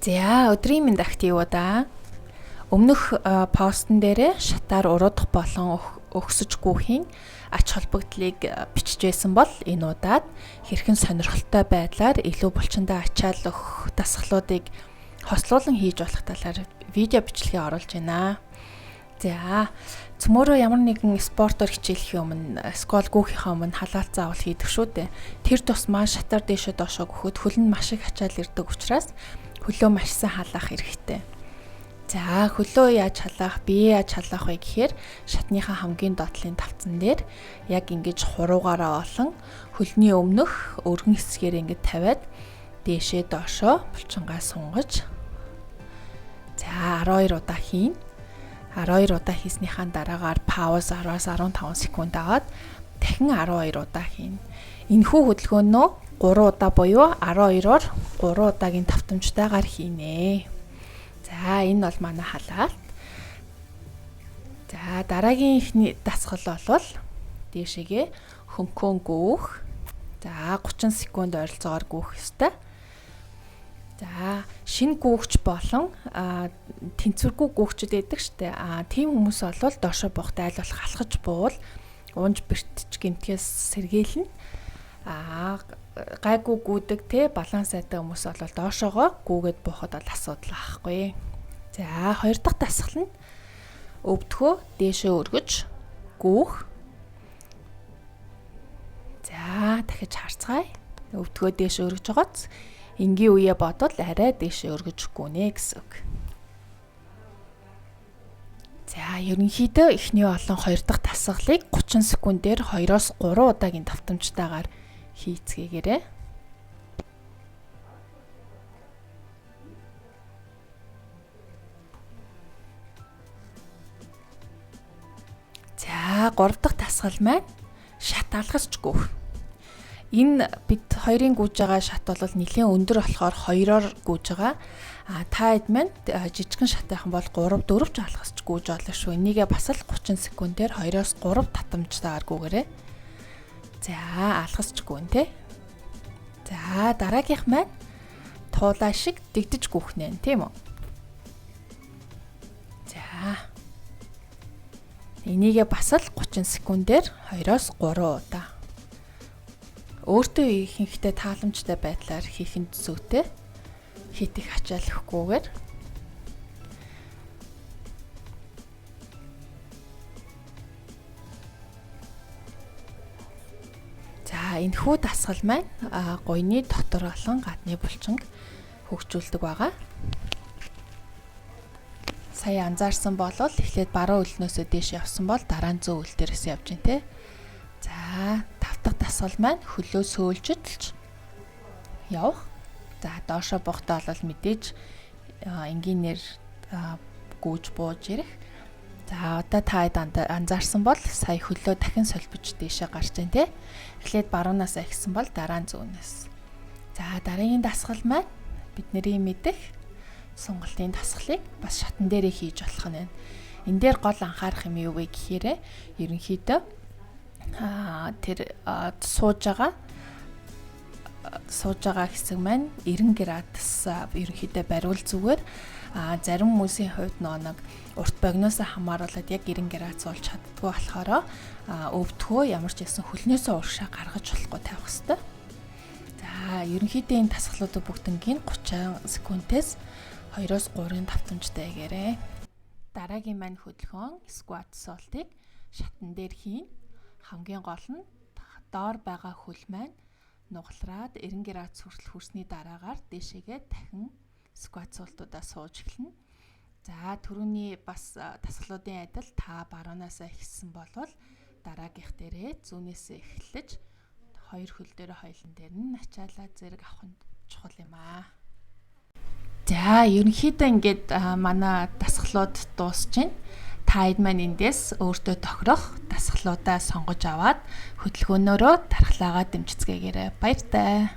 За өдрийн мэнд активуудаа өмнөх постн дээрээ шатаар уруудах болон өгсөж гүүхийн ач холбогдлыг бичижсэн бол энэ удаад хэрхэн сонирхолтой байдлаар илүү булчиндаа ачаал өгөх дасгалуудыг хослуулан хийж болох талаар видео бичлэгээ оруулж байна. За цөмөрөө ямар нэгэн спортоор хичээлэх өмнө скол гүүхийнхаа өмнө халаалт заавал хийдэг шүү дээ. Тэр тусмаа шатаар дээшээ доошоо гөхөд хөл нь маш их ачаал ирдэг учраас хөлөө маш сайн халаах хэрэгтэй. За хөлөө яаж халаах, бие яаж халаах вэ гэхээр шатныхаа хамгийн доотлын тавцан дээр яг ингэж хуруугаараа олон хөлний өмнөх өргөн хэсгээр ингэж тавиад дээшээ доошоо булчингаа сунгаж за 12 удаа хийн. 12 удаа хийснийхаа дараагаар пауз 10-аас 15 секунд аваад дахин 12 удаа хийн. Энэхүү хөдөлгөөнөө 3 удаа буюу 12-оор 3 удаагийн давтамжтайгаар хийнэ. За энэ бол манай халаалт. За дараагийн ихний дасгал бол дээшээгээ хөнхөн гүүх. За 30 секунд ойролцоогоор гүүх ёстой. За шинэ гүүгч болон тэнцвэргүй гүүгчд байдаг штэ. Тийм хүмүүс бол доошо буухтай аль болох алхаж буувал унж бэртж гэмтгээс сэргийлнэ. Гайгүй гүдэг те баланс сайтай хүмүүс бол доошоогоо гүүгээд буухад бол асуудал байхгүй. За хоёр дахь дасгал нь өвдгөө дээшээ өргөж гүүх. За дахиж харцгаая. Өвдгөө дээшээ өргөж байгааз энгийн үе бодвол арай дээшээ өргөж гүнэ гэсэн үг. За ерөнхийдөө эхний болон хоёр дахь дасгалыг 30 секундээр 2-оос 3 удаагийн давтамжтайгаар хийцгээгээрэй. За 3 дахь дасгал маань шат алгасч гүүх. Энэ бид хоёрын гүйж байгаа шат бол нэлээд өндөр болохоор 2-оор гүйж байгаа. Та хэд маань жижигхэн шатайхан бол 3-4 ч алгасч гүйж болно шүү. Энийгээ бас л 30 секундээр 2-оос 3 татамжтайгаар гүүгээрэй. За алгасч гүн те. За дараагийнх маань туулаа шиг дэгдэж гүүхнэ тийм үү? За энийгээ бас л 30 секундээр 2-оос 3 удаа. Өөртөө ихэнхдээ тааламжтай байдлаар хийх нь зүйтэй. Хит их ачаалахгүйгээр. За энэхүү дасгал маань гойны дотор болон гадны булчинг хөгжүүлдэг байгаа. Сая анзаарсан бол эхлээд баруун өлнөөсөө дээш явсан бол дараа нь зүүн өл дээрээс явж гин тэ. За тав дахь дасгал маань хөлөө сөөлжөлж явах. За доошоо буухтаа бол мэдээж энгийнээр гүйж бууж ирэх. За одоо та анзаарсан бол сая хөлөө дахин солбож дээшээ гарч байна те. Эхлээд баруунаас эхэлсэн бол дараа нь зүүнээс. За дараагийн дасгал маань бидний мэдэх сунгалтын дасгалыг бас шатан дээрээ хийж болох нь байна. Энэ дээр гол анхаарах юм юу вэ гэхээр ерөнхийдөө тэр сууж байгаа хэсэг маань 90 градус ерөнхийдөө бариул зүгээр. Зарим хүмүүсийн хувьд нэг урт богиноос хамааруулаад яг 90 градус болж чаддгүй болохоор өвдгөө ямар ч гэсэн хөлнөөсөө уршаа гаргаж болохгүй тавих хэрэгтэй. За ерөнхийдөө энэ дасгалуудыг бүгднийг 30 секундээс 2-оос 3-ын давтамжтай хийгээрэй. Дараагийн маань хөдөлгөөн squat salt-ыг шатан дээр хийн. Хамгийн гол нь доор байгаа хөл маань нугалраад 90 градус хүртэл хүрсний дараагаар дээшээгээ дахин squat salt-удаа сууж эхэлнэ. За түрүүний бас дасгалуудын адил та баруунаас эхэлсэн болвол дараагийнх дээрээ зүүнээс эхэлж хоёр хөл дээр хоёлын дээр нь ачаалаа зэрэг авах нь чухал юм аа. За ерөнхийдөө ингээд манай дасгалууд дуусж байна. Та хэд маань эндээс өөртөө тохирох дасгалуудаа сонгож аваад хөдөлгөөнөөрөө дархлаагаа дэмжицгээгээрэй. Баяртай.